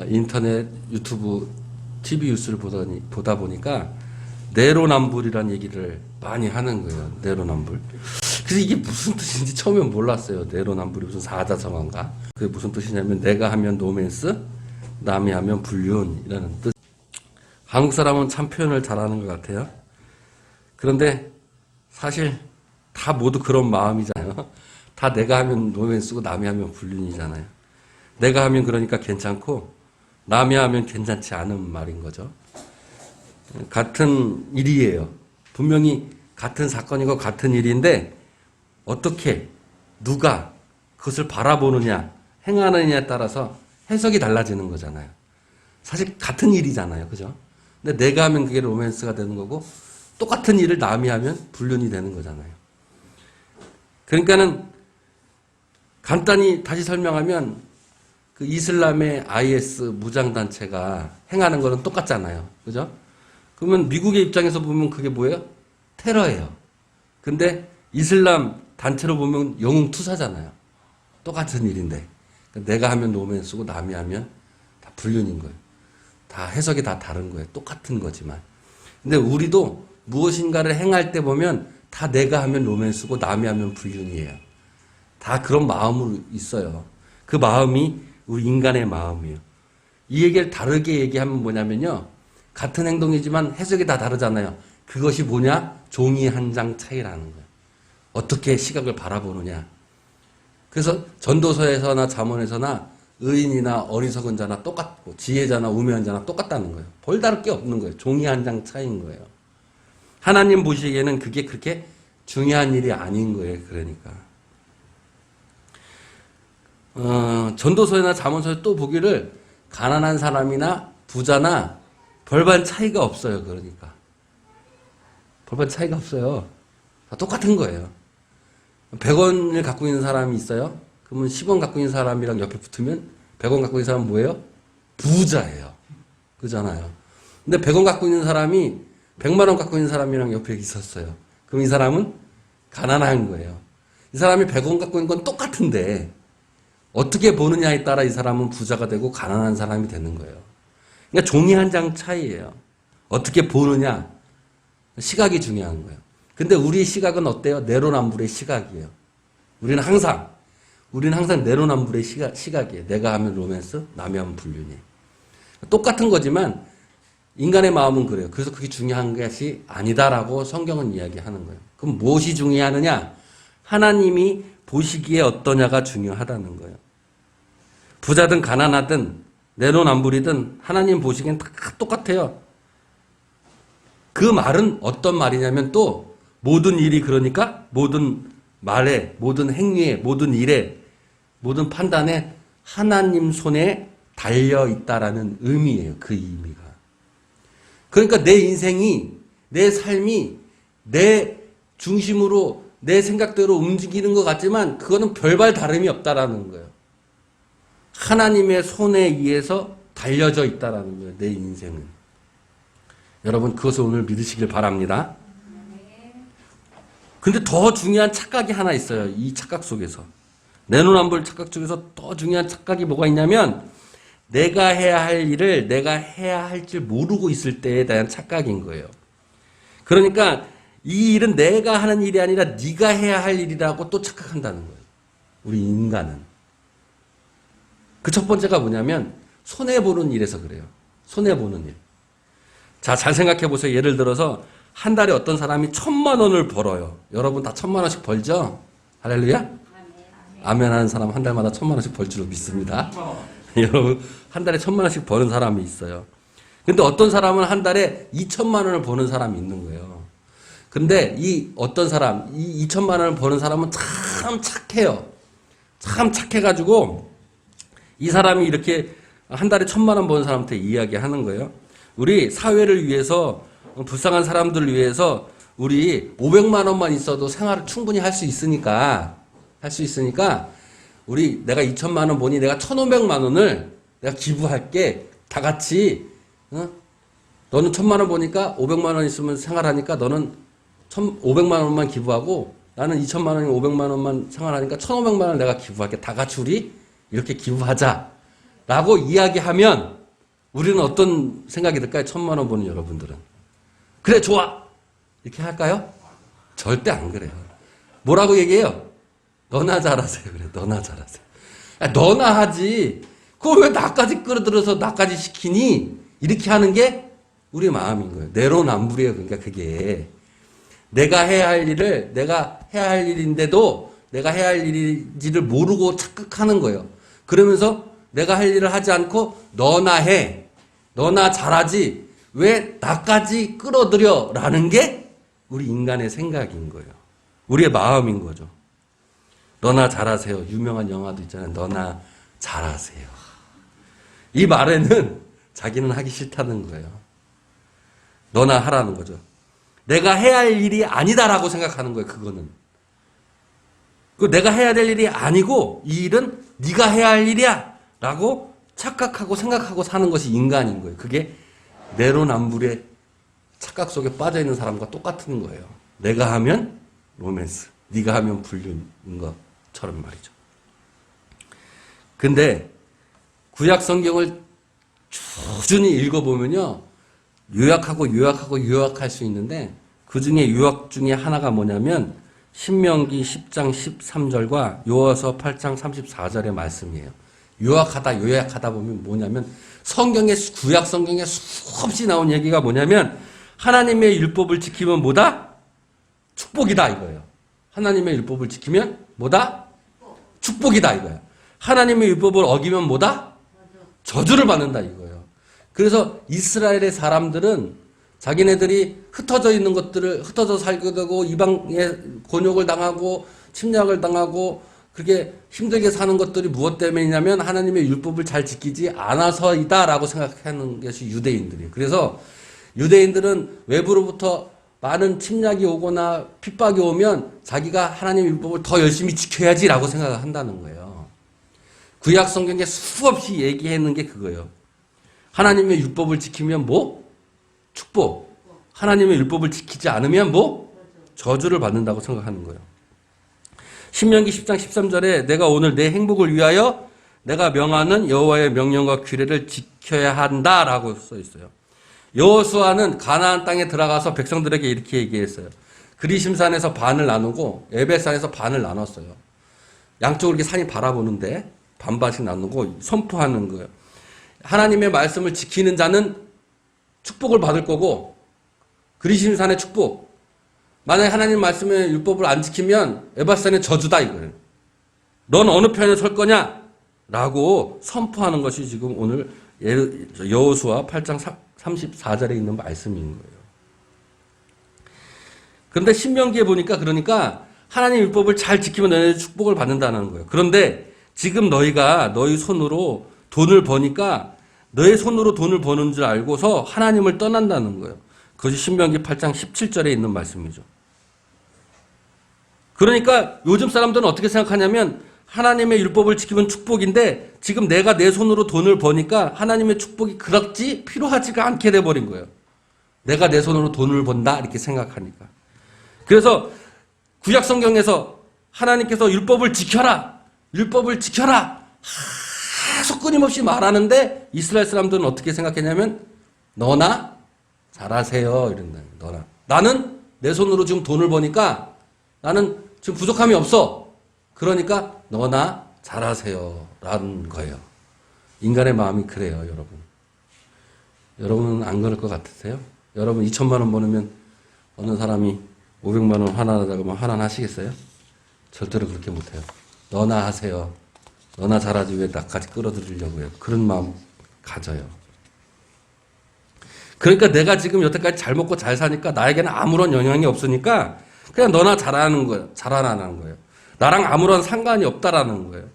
인터넷, 유튜브, TV 뉴스를 보다 보니까 내로남불이라는 얘기를 많이 하는 거예요. 내로남불. 그래서 이게 무슨 뜻인지 처음엔 몰랐어요. 내로남불이 무슨 사자성어인가? 그게 무슨 뜻이냐면 내가 하면 노맨스, 남이 하면 불륜이라는 뜻. 한국 사람은 참 표현을 잘하는 것 같아요. 그런데 사실 다 모두 그런 마음이잖아요. 다 내가 하면 노맨스고 남이 하면 불륜이잖아요. 내가 하면 그러니까 괜찮고 남이 하면 괜찮지 않은 말인 거죠. 같은 일이에요. 분명히 같은 사건이고 같은 일인데 어떻게 누가 그것을 바라보느냐 행하느냐에 따라서 해석이 달라지는 거잖아요. 사실 같은 일이잖아요. 그죠? 근데 내가 하면 그게 로맨스가 되는 거고 똑같은 일을 남이 하면 불륜이 되는 거잖아요. 그러니까는 간단히 다시 설명하면 그 이슬람의 IS 무장단체가 행하는 거는 똑같잖아요. 그죠? 그러면 미국의 입장에서 보면 그게 뭐예요? 테러예요. 근데 이슬람 단체로 보면 영웅투사잖아요. 똑같은 일인데. 내가 하면 노맨스고 남이 하면 다 불륜인 거예요. 다 해석이 다 다른 거예요. 똑같은 거지만. 근데 우리도 무엇인가를 행할 때 보면 다 내가 하면 로맨스고 남이 하면 불륜이에요. 다 그런 마음으로 있어요. 그 마음이 우리 인간의 마음이에요. 이 얘기를 다르게 얘기하면 뭐냐면요. 같은 행동이지만 해석이 다 다르잖아요. 그것이 뭐냐? 종이 한 장 차이라는 거예요. 어떻게 시각을 바라보느냐. 그래서 전도서에서나 잠언에서나 의인이나 어리석은 자나 똑같고 지혜자나 우매한 자나 똑같다는 거예요. 볼다를 게 없는 거예요. 종이 한 장 차이인 거예요. 하나님 보시기에는 그게 그렇게 중요한 일이 아닌 거예요. 그러니까. 전도서나 잠언서에 또 보기를 가난한 사람이나 부자나 별반 차이가 없어요. 그러니까. 별반 차이가 없어요. 다 똑같은 거예요. 100원을 갖고 있는 사람이 있어요. 그러면 10원 갖고 있는 사람이랑 옆에 붙으면 100원 갖고 있는 사람은 뭐예요? 부자예요. 그잖아요. 근데 100원 갖고 있는 사람이 100만 원 갖고 있는 사람이랑 옆에 있었어요. 그럼 이 사람은 가난한 거예요. 이 사람이 100원 갖고 있는 건 똑같은데 어떻게 보느냐에 따라 이 사람은 부자가 되고 가난한 사람이 되는 거예요. 그러니까 종이 한 장 차이예요. 어떻게 보느냐. 시각이 중요한 거예요. 근데 우리의 시각은 어때요? 내로남불의 시각이에요. 우리는 항상 내로남불의 시각이에요. 내가 하면 로맨스, 남이 하면 불륜이에요. 똑같은 거지만 인간의 마음은 그래요. 그래서 그게 중요한 것이 아니다라고 성경은 이야기하는 거예요. 그럼 무엇이 중요하느냐? 하나님이 보시기에 어떠냐가 중요하다는 거예요. 부자든 가난하든 내로남불이든 하나님 보시기엔 다 똑같아요. 그 말은 어떤 말이냐면 또 모든 일이 그러니까 모든 말에, 모든 행위에, 모든 일에, 모든 판단에 하나님 손에 달려 있다라는 의미예요. 그 의미가. 그러니까 내 인생이, 내 삶이 내 중심으로 내 생각대로 움직이는 것 같지만 그거는 별반 다름이 없다라는 거예요. 하나님의 손에 의해서 달려져 있다라는 거예요. 내 인생은. 여러분 그것을 오늘 믿으시길 바랍니다. 근데 더 중요한 착각이 하나 있어요. 이 착각 속에서. 내로남불 착각 속에서 더 중요한 착각이 뭐가 있냐면 내가 해야 할 일을 내가 해야 할 줄 모르고 있을 때에 대한 착각인 거예요. 그러니까 이 일은 내가 하는 일이 아니라 네가 해야 할 일이라고 또 착각한다는 거예요. 우리 인간은. 그 첫 번째가 뭐냐면 손해보는 일에서 그래요. 손해보는 일. 자, 잘 생각해 보세요. 예를 들어서 한 달에 어떤 사람이 1,000만 원을 벌어요. 여러분 다 1,000만 원씩 벌죠? 할렐루야? 아멘 하는 사람 한 달마다 1,000만 원씩 벌 줄로 믿습니다. 여러분 한 달에 1,000만 원씩 버는 사람이 있어요. 근데 어떤 사람은 한 달에 2,000만 원을 버는 사람이 있는 거예요. 근데 이 어떤 사람, 이 2,000만 원을 버는 사람은 참 착해요. 참 착해가지고 이 사람이 이렇게 한 달에 1,000만 원 버는 사람한테 이야기하는 거예요. 우리 사회를 위해서 불쌍한 사람들을 위해서 우리 500만 원만 있어도 생활을 충분히 할 수 있으니까 우리 내가 2,000만 원 보니 내가 1,500만 원을 내가 기부할게. 다 같이 너는 1,000만 원 보니까 500만 원 있으면 생활하니까 너는 500만 원만 기부하고 나는 2,000만 원이 500만 원만 생활하니까 1,500만 원 내가 기부할게. 다 같이 우리 이렇게 기부하자. 라고 이야기하면 우리는 어떤 생각이 들까요? 1,000만 원 버는 여러분들은. 그래, 좋아! 이렇게 할까요? 절대 안 그래요. 뭐라고 얘기해요? 너나 잘하세요. 그래, 너나 잘하세요. 야, 너나 하지. 그걸 왜 나까지 끌어들여서 나까지 시키니? 이렇게 하는 게 우리 마음인 거예요. 내로남불이에요. 그러니까 그게. 내가 해야 할 일을 내가 해야 할 일인데도 내가 해야 할 일인지를 모르고 착각하는 거예요. 그러면서 내가 할 일을 하지 않고 너나 해. 너나 잘하지. 왜 나까지 끌어들여? 라는 게 우리 인간의 생각인 거예요. 우리의 마음인 거죠. 너나 잘하세요. 유명한 영화도 있잖아요. 너나 잘하세요. 이 말에는 자기는 하기 싫다는 거예요. 너나 하라는 거죠. 내가 해야 할 일이 아니다라고 생각하는 거예요. 그거는. 내가 해야 될 일이 아니고 이 일은 네가 해야 할 일이야 라고 착각하고 생각하고 사는 것이 인간인 거예요. 그게 내로남불의 착각 속에 빠져있는 사람과 똑같은 거예요. 내가 하면 로맨스, 네가 하면 불륜인 것처럼 말이죠. 근데 구약 성경을 꾸준히 읽어보면요. 요약할 수 있는데 그 중에 요약 중에 하나가 뭐냐면 신명기 10장 13절과 요하서 8장 34절의 말씀이에요. 요약하다 보면 뭐냐면 구약 성경에 수없이 나온 얘기가 뭐냐면 하나님의 율법을 지키면 뭐다? 축복이다 이거예요. 하나님의 율법을 지키면 뭐다? 축복이다 이거예요. 하나님의 율법을 어기면 뭐다? 저주를 받는다 이거예요. 그래서 이스라엘의 사람들은 자기네들이 흩어져 있는 것들을 흩어져 살게 되고 이방의 곤욕을 당하고 침략을 당하고 그렇게 힘들게 사는 것들이 무엇 때문이냐면 하나님의 율법을 잘 지키지 않아서이다라고 생각하는 것이 유대인들이에요. 그래서 유대인들은 외부로부터 많은 침략이 오거나 핍박이 오면 자기가 하나님의 율법을 더 열심히 지켜야지라고 생각을 한다는 거예요. 구약 성경에 수없이 얘기했는 게 그거예요. 하나님의 율법을 지키면 뭐? 축복. 하나님의 율법을 지키지 않으면 뭐? 저주를 받는다고 생각하는 거예요. 신명기 10장 13절에 내가 오늘 내 행복을 위하여 내가 명하는 여호와의 명령과 규례를 지켜야 한다라고 써 있어요. 여호수아는 가나안 땅에 들어가서 백성들에게 이렇게 얘기했어요. 그리심산에서 반을 나누고 에벳산에서 반을 나눴어요. 양쪽으로 이렇게 산이 바라보는데 반반씩 나누고 선포하는 거예요. 하나님의 말씀을 지키는 자는 축복을 받을 거고 그리심산의 축복. 만약에 하나님 말씀의 율법을 안 지키면 에바산의 저주다 이거예요. 넌 어느 편에 설 거냐? 라고 선포하는 것이 지금 오늘 여호수아 8장 34절에 있는 말씀인 거예요. 그런데 신명기에 보니까 그러니까 하나님 율법을 잘 지키면 너희들 축복을 받는다는 거예요. 그런데 지금 너희가 너희 손으로 돈을 버니까 너의 손으로 돈을 버는 줄 알고서 하나님을 떠난다는 거예요. 그것이 신명기 8장 17절에 있는 말씀이죠. 그러니까 요즘 사람들은 어떻게 생각하냐면 하나님의 율법을 지키면 축복인데 지금 내가 내 손으로 돈을 버니까 하나님의 축복이 그렇지 필요하지가 않게 돼버린 거예요. 내가 내 손으로 돈을 번다 이렇게 생각하니까. 그래서 구약 성경에서 하나님께서 율법을 지켜라. 율법을 지켜라. 계속 끊임없이 말하는데 이스라엘 사람들은 어떻게 생각했냐면 너나 잘하세요 이런다. 너나. 나는 내 손으로 지금 돈을 버니까 나는 지금 부족함이 없어. 그러니까 너나 잘하세요 라는 거예요. 인간의 마음이 그래요, 여러분. 여러분은 안 그럴 것 같으세요? 여러분 2천만 원 버는 어느 사람이 500만 원 환원하자고 하면 환원하시겠어요? 절대로 그렇게 못해요. 너나 하세요. 너나 잘하지 왜 나까지 끌어들이려고 해요. 그런 마음 가져요. 그러니까 내가 지금 여태까지 잘 먹고 잘 사니까 나에게는 아무런 영향이 없으니까 그냥 너나 잘하는 거예요. 잘하라는 거예요. 나랑 아무런 상관이 없다라는 거예요.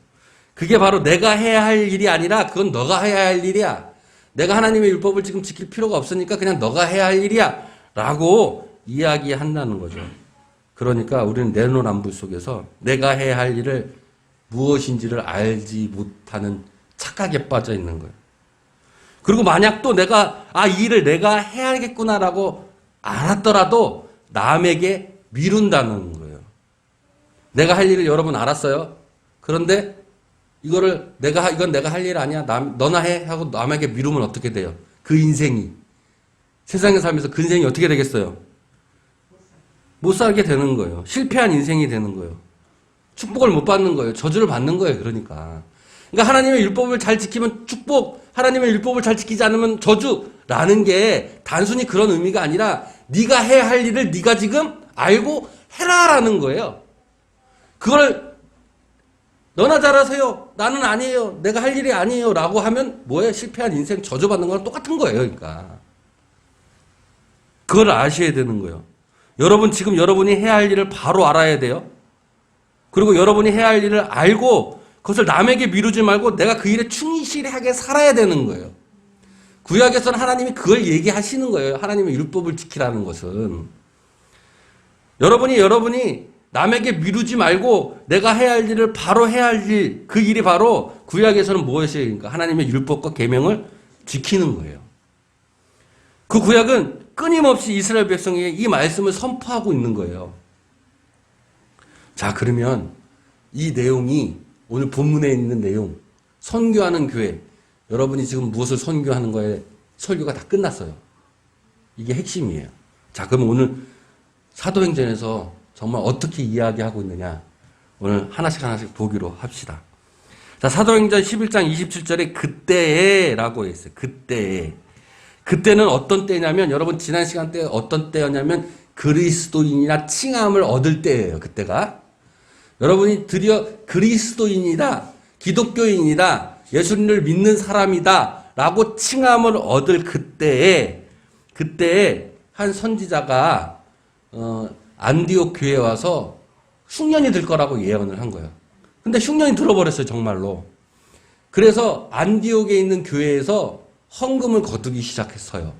그게 바로 내가 해야 할 일이 아니라 그건 너가 해야 할 일이야. 내가 하나님의 율법을 지금 지킬 필요가 없으니까 그냥 너가 해야 할 일이야. 라고 이야기한다는 거죠. 그러니까 우리는 내로남불 속에서 내가 해야 할 일을 무엇인지를 알지 못하는 착각에 빠져 있는 거예요. 그리고 만약 또 내가 이 일을 내가 해야겠구나라고 알았더라도 남에게 미룬다는 거예요. 내가 할 일을 여러분 알았어요. 그런데 이거를 이건 내가 할 일 아니야. 너나 해. 하고 남에게 미루면 어떻게 돼요? 그 인생이. 세상에 살면서 그 인생이 어떻게 되겠어요? 못 살게 되는 거예요. 실패한 인생이 되는 거예요. 축복을 못 받는 거예요. 저주를 받는 거예요. 그러니까 하나님의 율법을 잘 지키면 축복, 하나님의 율법을 잘 지키지 않으면 저주라는 게 단순히 그런 의미가 아니라 네가 해야 할 일을 네가 지금 알고 해라라는 거예요. 그걸 너나 잘하세요. 나는 아니에요. 내가 할 일이 아니에요. 라고 하면 뭐예요? 실패한 인생 저주받는 거랑 똑같은 거예요. 그러니까 그걸 아셔야 되는 거예요. 여러분이 해야 할 일을 바로 알아야 돼요. 그리고 여러분이 해야 할 일을 알고 그것을 남에게 미루지 말고 내가 그 일에 충실하게 살아야 되는 거예요. 구약에서는 하나님이 그걸 얘기하시는 거예요. 하나님의 율법을 지키라는 것은. 여러분이 남에게 미루지 말고 내가 해야 할 일을 바로 해야 할 일, 그 일이 바로 구약에서는 무엇이에요? 그러니까 하나님의 율법과 계명을 지키는 거예요. 그 구약은 끊임없이 이스라엘 백성에게 이 말씀을 선포하고 있는 거예요. 자, 그러면 이 내용이 오늘 본문에 있는 내용, 선교하는 교회, 여러분이 지금 무엇을 선교하는 거에 설교가 다 끝났어요. 이게 핵심이에요. 자, 그럼 오늘 사도행전에서 정말 어떻게 이야기하고 있느냐, 오늘 하나씩 보기로 합시다. 자, 사도행전 11장 27절에 그때에 라고 했어요. 그때에. 그때는 어떤 때냐면, 여러분 지난 시간 때 어떤 때였냐면 그리스도인이나 칭함을 얻을 때예요. 그때가. 여러분이 드디어 그리스도인이다, 기독교인이다, 예수님을 믿는 사람이다 라고 칭함을 얻을 그때에 한 선지자가 안디옥 교회에 와서 흉년이 들 거라고 예언을 한 거예요. 근데 흉년이 들어버렸어요. 정말로. 그래서 안디옥에 있는 교회에서 헌금을 거두기 시작했어요.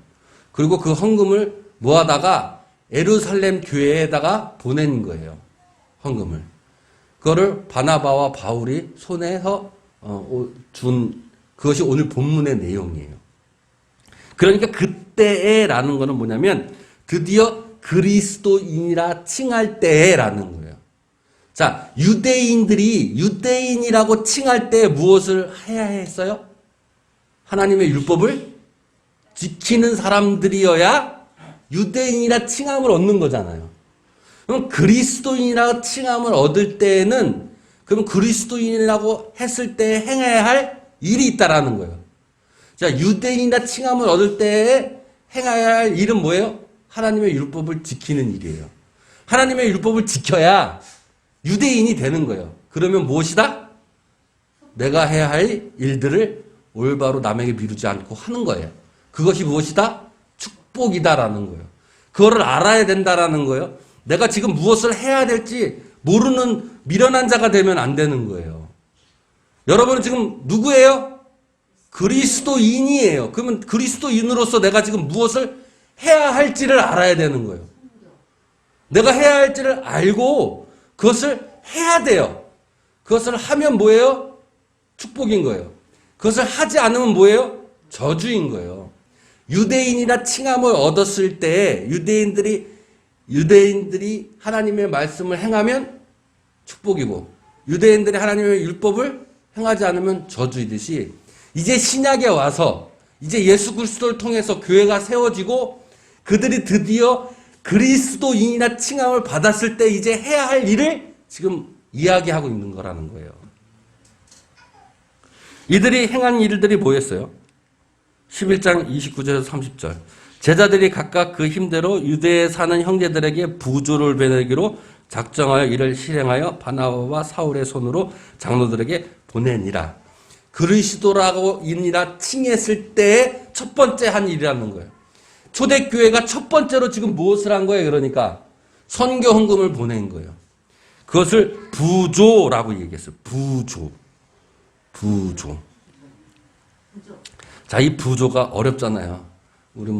그리고 그 헌금을 모아다가 예루살렘 교회에다가 보낸 거예요. 헌금을. 그거를 바나바와 바울이 손에서 준 그것이 오늘 본문의 내용이에요. 그러니까 그때에라는 거는 뭐냐면 드디어 그리스도인이라 칭할 때라는 거예요. 자, 유대인이라고 칭할 때 무엇을 해야 했어요? 하나님의 율법을 지키는 사람들이어야 유대인이라 칭함을 얻는 거잖아요. 그럼 그리스도인이라고 칭함을 얻을 때에는 그럼 그리스도인이라고 했을 때 행해야 할 일이 있다라는 거예요. 자, 유대인이라 칭함을 얻을 때 행해야 할 일은 뭐예요? 하나님의 율법을 지키는 일이에요. 하나님의 율법을 지켜야 유대인이 되는 거예요. 그러면 무엇이다? 내가 해야 할 일들을 올바로 남에게 미루지 않고 하는 거예요. 그것이 무엇이다? 축복이다라는 거예요. 그거를 알아야 된다라는 거예요. 내가 지금 무엇을 해야 될지 모르는 미련한 자가 되면 안 되는 거예요. 여러분은 지금 누구예요? 그리스도인이에요. 그러면 그리스도인으로서 내가 지금 무엇을 해야 할지를 알아야 되는 거예요. 내가 해야 할지를 알고 그것을 해야 돼요. 그것을 하면 뭐예요? 축복인 거예요. 그것을 하지 않으면 뭐예요? 저주인 거예요. 유대인이라 칭함을 얻었을 때 유대인들이 하나님의 말씀을 행하면 축복이고 유대인들이 하나님의 율법을 행하지 않으면 저주이듯이 이제 신약에 와서 이제 예수 그리스도를 통해서 교회가 세워지고 그들이 드디어 그리스도인이나 칭함을 받았을 때 이제 해야 할 일을 지금 이야기하고 있는 거라는 거예요. 이들이 행한 일들이 뭐였어요? 11장 29절에서 30절. 제자들이 각각 그 힘대로 유대에 사는 형제들에게 부조를 보내기로 작정하여 이를 실행하여 바나바와 사울의 손으로 장로들에게 보내니라. 그리스도라고 인이라 칭했을 때의 첫 번째 한 일이라는 거예요. 초대교회가 첫 번째로 지금 무엇을 한 거예요? 그러니까 선교 헌금을 보낸 거예요. 그것을 부조라고 얘기했어요. 부조. 자, 이 부조가 어렵잖아요. 우리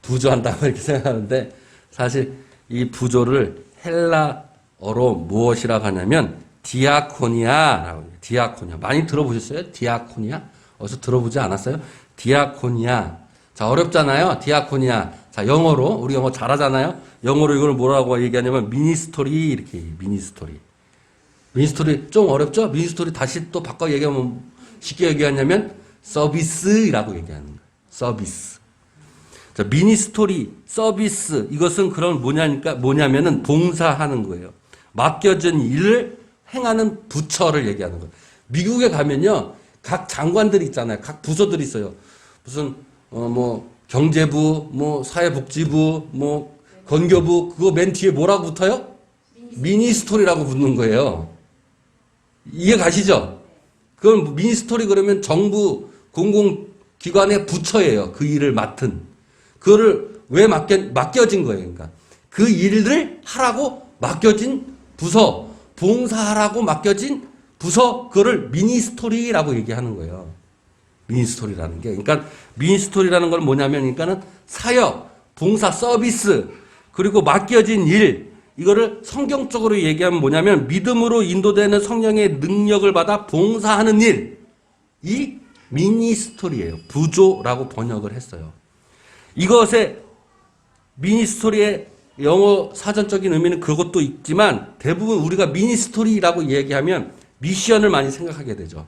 부조한다 이렇게 생각하는데 사실 이 부조를 헬라어로 무엇이라고 하냐면 디아코니아라고 해요. 디아코니아. 많이 들어보셨어요? 디아코니아? 어디서 들어보지 않았어요? 디아코니아. 자, 어렵잖아요. 디아코니아. 자, 영어로 우리 영어 잘하잖아요. 영어로 이걸 뭐라고 얘기하냐면 미니스토리 이렇게 얘기해요. 미니스토리. 미니스토리 좀 어렵죠? 미니스토리 다시 또 바꿔 얘기하면 쉽게 얘기하냐면 서비스라고 얘기하는 거예요. 서비스. 자, 미니스토리, 서비스 이것은 그런 뭐냐면은 봉사하는 거예요. 맡겨진 일을 행하는 부처를 얘기하는 거예요. 미국에 가면요. 각 장관들이 있잖아요. 각 부서들이 있어요. 무슨 뭐 경제부, 뭐 사회복지부, 뭐 건교부 그거 맨 뒤에 뭐라고 붙어요? 미니스토리라고 붙는 거예요. 이해 가시죠? 그건 미니스토리 그러면 정부 공공기관의 부처예요. 그 일을 맡은. 그거를 왜 맡겨진 거예요. 그러니까 그 일을 하라고 맡겨진 부서, 봉사하라고 맡겨진 부서, 그거를 미니스토리라고 얘기하는 거예요. 미니스토리라는 게. 그러니까 미니스토리라는 건 뭐냐면, 그러니까는 사역, 봉사, 서비스, 그리고 맡겨진 일, 이거를 성경적으로 얘기하면 뭐냐면 믿음으로 인도되는 성령의 능력을 받아 봉사하는 일, 이 미니스토리예요. 부조라고 번역을 했어요. 이것의 미니스토리의 영어 사전적인 의미는 그것도 있지만 대부분 우리가 미니스토리라고 얘기하면 미션을 많이 생각하게 되죠.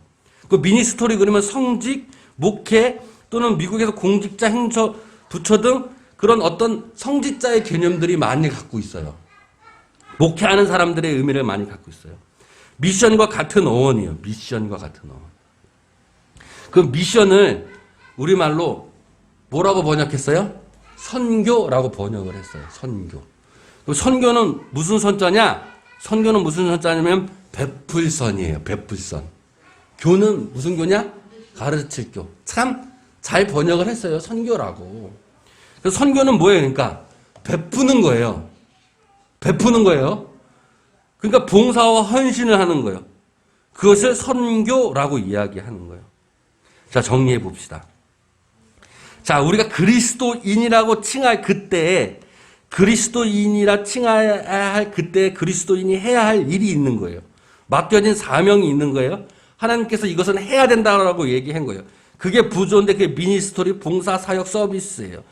그 미니스토리 그러면 성직, 목회 또는 미국에서 공직자, 행처, 부처 등 그런 어떤 성직자의 개념들이 많이 갖고 있어요. 목회하는 사람들의 의미를 많이 갖고 있어요. 미션과 같은 어원이에요. 미션과 같은 어원. 그 미션을 우리말로 뭐라고 번역했어요? 선교라고 번역을 했어요. 선교. 선교는 무슨 선자냐? 선교는 무슨 선자냐면 베풀선이에요. 베풀선. 교는 무슨 교냐? 가르칠 교. 참 잘 번역을 했어요. 선교라고. 그래서 선교는 뭐예요? 그러니까 베푸는 거예요. 베푸는 거예요. 그러니까 봉사와 헌신을 하는 거예요. 그것을 선교라고 이야기하는 거예요. 자, 정리해 봅시다. 자, 우리가 그리스도인이라고 칭할 그때에 그리스도인이라 칭해야 할 그때에 그리스도인이 해야 할 일이 있는 거예요. 맡겨진 사명이 있는 거예요. 하나님께서 이것은 해야 된다라고 얘기한 거예요. 그게 부조인데 그게 미니스토리, 봉사, 사역, 서비스예요.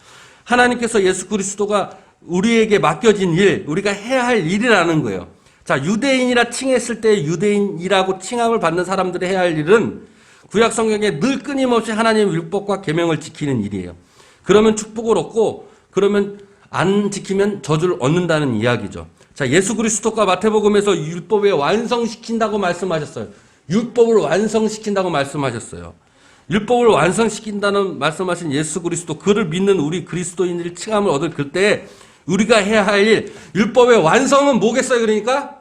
하나님께서 예수 그리스도가 우리에게 맡겨진 일, 우리가 해야 할 일이라는 거예요. 자, 유대인이라 칭했을 때 유대인이라고 칭함을 받는 사람들이 해야 할 일은 구약 성경에 늘 끊임없이 하나님의 율법과 계명을 지키는 일이에요. 그러면 축복을 얻고 그러면 안 지키면 저주를 얻는다는 이야기죠. 자, 예수 그리스도가 마태복음에서 율법에 완성시킨다고 말씀하셨어요. 율법을 완성시킨다고 말씀하셨어요. 율법을 완성시킨다는 말씀하신 예수 그리스도, 그를 믿는 우리 그리스도인들이 칭함을 얻을 그때 우리가 해야 할 일, 율법의 완성은 뭐겠어요? 그러니까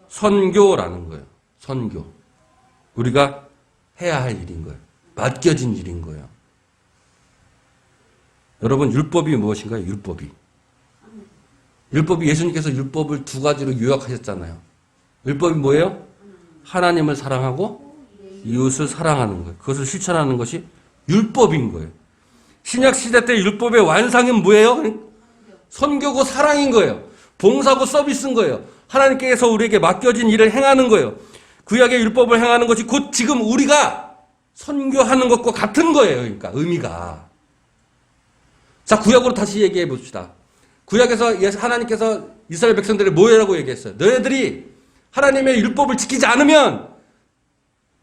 선교라는 거예요. 선교. 우리가 해야 할 일인 거예요. 맡겨진 일인 거예요. 여러분, 율법이 무엇인가요? 율법이. 예수님께서 율법을 두 가지로 요약하셨잖아요. 율법이 뭐예요? 하나님을 사랑하고 이웃을 사랑하는 거예요. 그것을 실천하는 것이 율법인 거예요. 신약 시대 때 율법의 완성은 뭐예요? 선교고 사랑인 거예요. 봉사고 서비스인 거예요. 하나님께서 우리에게 맡겨진 일을 행하는 거예요. 구약의 율법을 행하는 것이 곧 지금 우리가 선교하는 것과 같은 거예요. 그러니까 의미가. 자, 구약으로 다시 얘기해 봅시다. 구약에서 하나님께서 이스라엘 백성들을 뭐라고 얘기했어요? 너희들이 하나님의 율법을 지키지 않으면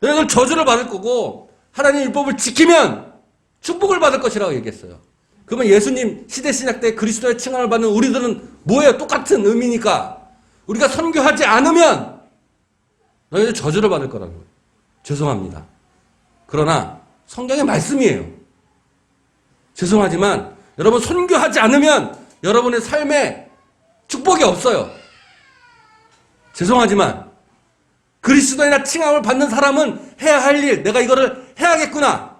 너희들 저주를 받을 거고 하나님의 율법을 지키면 축복을 받을 것이라고 얘기했어요. 그러면 예수님 시대 신약 때 그리스도의 칭함을 받는 우리들은 뭐예요? 똑같은 의미니까 우리가 선교하지 않으면 너희들 저주를 받을 거라는 거예요. 죄송합니다. 그러나 성경의 말씀이에요. 죄송하지만 여러분 선교하지 않으면 여러분의 삶에 축복이 없어요. 죄송하지만 그리스도인이나 칭함을 받는 사람은 해야 할 일, 내가 이거를 해야겠구나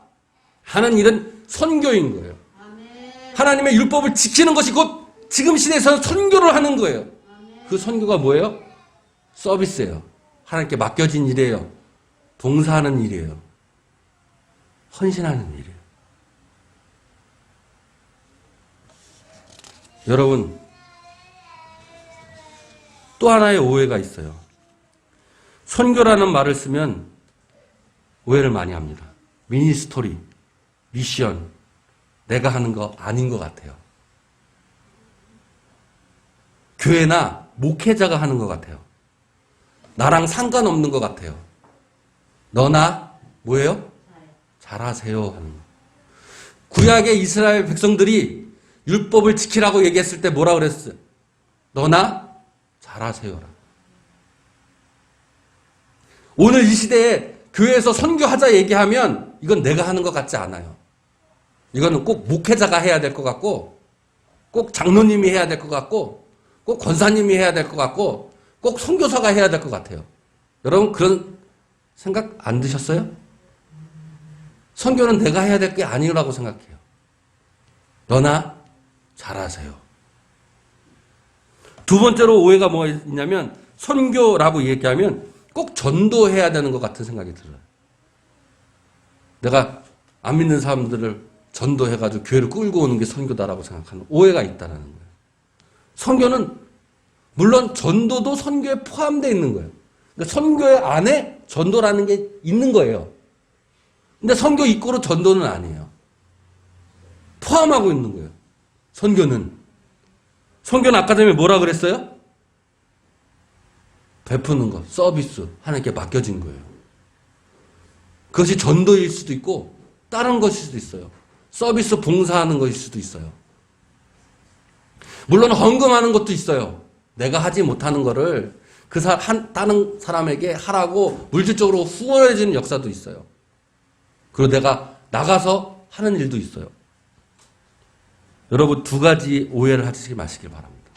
하는 일은 선교인 거예요. 하나님의 율법을 지키는 것이 곧 지금 시대에서 선교를 하는 거예요. 그 선교가 뭐예요? 서비스예요. 하나님께 맡겨진 일이에요. 봉사하는 일이에요. 헌신하는 일이에요. 여러분, 또 하나의 오해가 있어요. 선교라는 말을 쓰면 오해를 많이 합니다. 미니스토리, 미션, 내가 하는 거 아닌 것 같아요. 교회나 목회자가 하는 것 같아요. 나랑 상관없는 것 같아요. 너나 뭐예요? 잘하세요 하는 거. 구약의 이스라엘 백성들이 율법을 지키라고 얘기했을 때 뭐라 그랬어요? 너나 잘하세요라. 오늘 이 시대에 교회에서 선교하자 얘기하면 이건 내가 하는 것 같지 않아요. 이거는 꼭 목회자가 해야 될 것 같고, 꼭 장로님이 해야 될 것 같고, 꼭 권사님이 해야 될 것 같고, 꼭 선교사가 해야 될 것 같아요. 여러분 그런 생각 안 드셨어요? 선교는 내가 해야 될 게 아니라고 생각해요. 너나 잘하세요. 두 번째로 오해가 뭐가 있냐면 선교라고 얘기하면 꼭 전도해야 되는 것 같은 생각이 들어요. 내가 안 믿는 사람들을 전도해가지고 교회를 끌고 오는 게 선교다라고 생각하는 오해가 있다는 거예요. 선교는 물론 전도도 선교에 포함되어 있는 거예요. 그러니까 선교의 안에 전도라는 게 있는 거예요. 근데 선교 이꼬로 전도는 아니에요. 포함하고 있는 거예요. 선교는. 선교는 아까 전에 뭐라 그랬어요? 베푸는 것, 서비스, 하나님께 맡겨진 거예요. 그것이 전도일 수도 있고 다른 것일 수도 있어요. 서비스 봉사하는 것일 수도 있어요. 물론 헌금하는 것도 있어요. 내가 하지 못하는 거를 다른 사람에게 하라고 물질적으로 후원해 주는 역사도 있어요. 그리고 내가 나가서 하는 일도 있어요. 여러분 두 가지 오해를 하시지 마시길 바랍니다.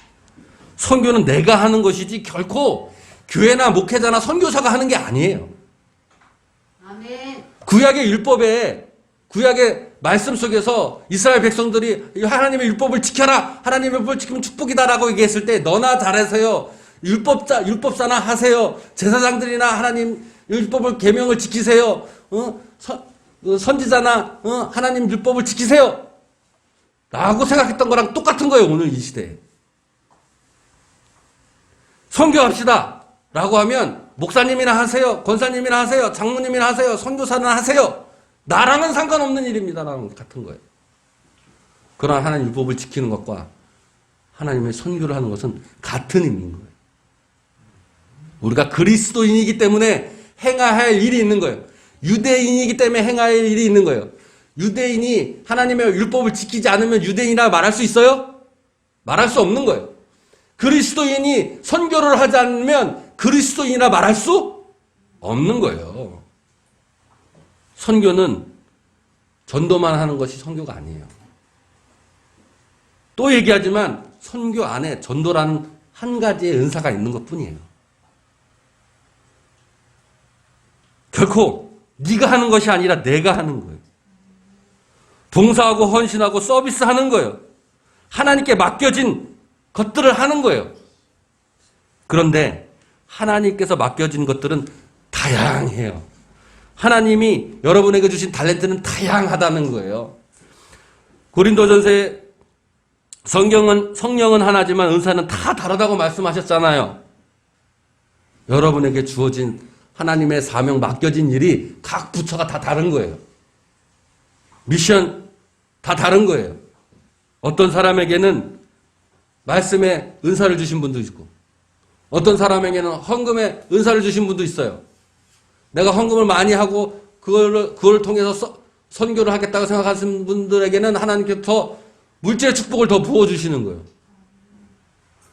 선교는 내가 하는 것이지 결코 교회나 목회자나 선교사가 하는 게 아니에요. 아멘. 구약의 율법에 구약의 말씀 속에서 이스라엘 백성들이 하나님의 율법을 지켜라. 하나님의 율법을 지키면 축복이다라고 얘기했을 때 너나 잘하세요. 율법사나 하세요. 제사장들이나 하나님 율법을 계명을 지키세요. 선지자나 하나님 율법을 지키세요. 라고 생각했던 거랑 똑같은 거예요. 오늘 이 시대에. 선교합시다. 라고 하면 목사님이나 하세요. 권사님이나 하세요. 장로님이나 하세요. 선교사나 하세요. 나랑은 상관없는 일입니다. 라는 같은 거예요. 그러나 하나님 율법을 지키는 것과 하나님의 선교를 하는 것은 같은 의미인 거예요. 우리가 그리스도인이기 때문에 행해야 할 일이 있는 거예요. 유대인이기 때문에 행해야 할 일이 있는 거예요. 유대인이 하나님의 율법을 지키지 않으면 유대인이라 말할 수 있어요? 말할 수 없는 거예요. 그리스도인이 선교를 하지 않으면 그리스도인이라 말할 수 없는 거예요. 선교는 전도만 하는 것이 선교가 아니에요. 또 얘기하지만 선교 안에 전도라는 한 가지의 은사가 있는 것뿐이에요. 결코 네가 하는 것이 아니라 내가 하는 거예요. 봉사하고 헌신하고 서비스하는 거예요. 하나님께 맡겨진 것들을 하는 거예요. 그런데 하나님께서 맡겨진 것들은 다양해요. 하나님이 여러분에게 주신 달란트는 다양하다는 거예요. 고린도전서에 성령은 하나지만 은사는 다 다르다고 말씀하셨잖아요. 여러분에게 주어진 하나님의 사명 맡겨진 일이 각 부처가 다 다른 거예요. 미션 다 다른 거예요. 어떤 사람에게는 말씀에 은사를 주신 분도 있고 어떤 사람에게는 헌금에 은사를 주신 분도 있어요. 내가 헌금을 많이 하고 그걸 통해서 선교를 하겠다고 생각하시는 분들에게는 하나님께서 더 물질의 축복을 더 부어주시는 거예요.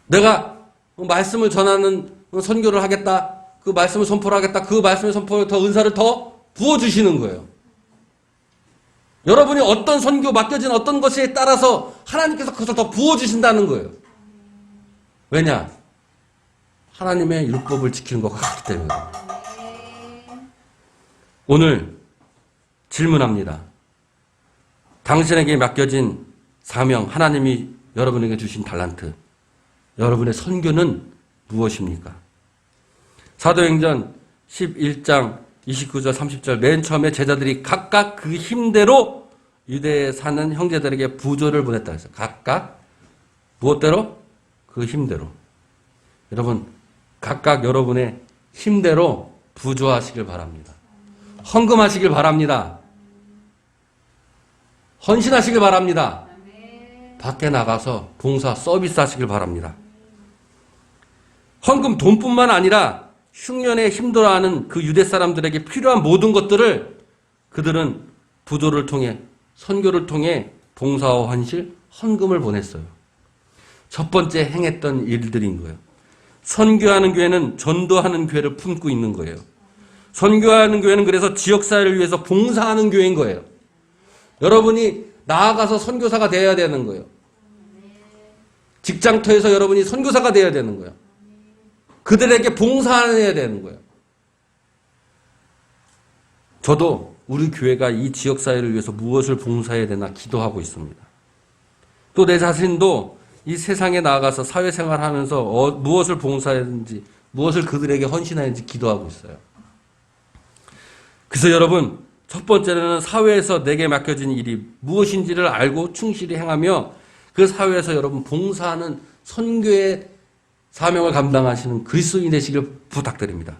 내가 말씀을 전하는 선교를 하겠다. 그 말씀을 선포를 하겠다. 그 말씀의 선포를 더 은사를 더 부어주시는 거예요. 여러분이 어떤 선교 맡겨진 어떤 것에 따라서 하나님께서 그것을 더 부어주신다는 거예요. 왜냐? 하나님의 율법을 지키는 것과 같기 때문에. 오늘 질문합니다. 당신에게 맡겨진 사명, 하나님이 여러분에게 주신 달란트, 여러분의 선교는 무엇입니까? 사도행전 11장 29절 30절 맨 처음에 제자들이 각각 그 힘대로 유대에 사는 형제들에게 부조를 보냈다 했어요. 각각 무엇대로? 그 힘대로. 여러분 각각 여러분의 힘대로 부조하시길 바랍니다. 헌금하시길 바랍니다. 헌신하시길 바랍니다. 밖에 나가서 봉사 서비스 하시길 바랍니다. 헌금 돈뿐만 아니라 흉년에 힘들어하는 그 유대 사람들에게 필요한 모든 것들을 그들은 부도를 통해 선교를 통해 봉사와 헌실, 헌금을 보냈어요. 첫 번째 행했던 일들인 거예요. 선교하는 교회는 전도하는 교회를 품고 있는 거예요. 선교하는 교회는 그래서 지역사회를 위해서 봉사하는 교회인 거예요. 여러분이 나아가서 선교사가 되어야 되는 거예요. 직장터에서 여러분이 선교사가 되어야 되는 거예요. 그들에게 봉사해야 되는 거예요. 저도 우리 교회가 이 지역사회를 위해서 무엇을 봉사해야 되나 기도하고 있습니다. 또 내 자신도 이 세상에 나아가서 사회생활을 하면서 무엇을 봉사해야 되는지, 무엇을 그들에게 헌신해야 되는지 기도하고 있어요. 그래서 여러분, 첫 번째는 사회에서 내게 맡겨진 일이 무엇인지를 알고 충실히 행하며 그 사회에서 여러분 봉사하는 선교의 사명을 감당하시는 그리스도인이 되시길 부탁드립니다.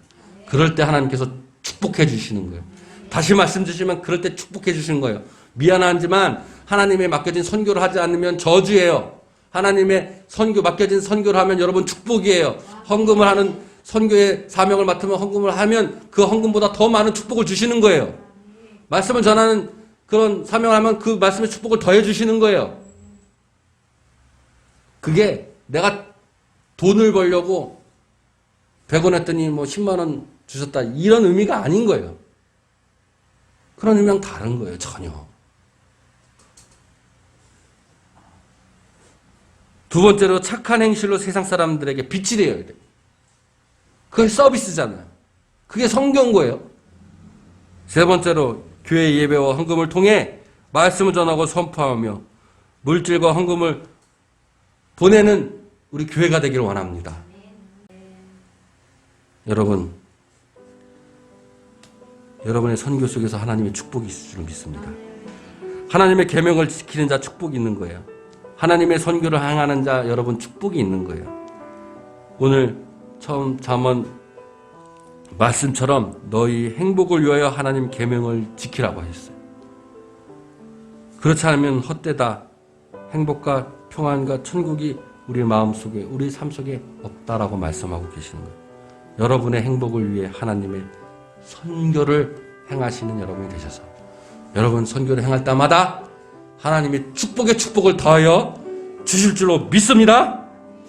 그럴 때 하나님께서 축복해 주시는 거예요. 다시 말씀 주시면 그럴 때 축복해 주시는 거예요. 미안하지만 하나님의 맡겨진 선교를 하지 않으면 저주예요. 하나님의 맡겨진 선교를 하면 여러분 축복이에요. 헌금을 하는 선교의 사명을 맡으면 헌금을 하면 그 헌금보다 더 많은 축복을 주시는 거예요. 말씀을 전하는 그런 사명을 하면 그 말씀의 축복을 더해 주시는 거예요. 그게 내가 돈을 벌려고 100원 했더니 뭐 10만 원 주셨다 이런 의미가 아닌 거예요. 그런 의미랑 다른 거예요. 전혀. 두 번째로 착한 행실로 세상 사람들에게 빛이 되어야 돼요. 그게 서비스잖아요. 그게 성경인 거예요. 세 번째로 교회 예배와 헌금을 통해 말씀을 전하고 선포하며 물질과 헌금을 보내는 우리 교회가 되기를 원합니다. 여러분의 선교 속에서 하나님의 축복이 있을 줄 믿습니다. 하나님의 계명을 지키는 자 축복이 있는 거예요. 하나님의 선교를 행하는 자 여러분 축복이 있는 거예요. 오늘 처음 잠언 말씀처럼 너희 행복을 위하여 하나님 계명을 지키라고 했어요. 그렇지 않으면 헛되다. 행복과 평안과 천국이 우리 마음속에 우리 삶 속에 없다라고 말씀하고 계시는 거예요. 여러분의 행복을 위해 하나님의 선교를 행하시는 여러분이 되셔서 여러분 선교를 행할 때마다 하나님이 축복에 축복을 더하여 주실 줄로 믿습니다.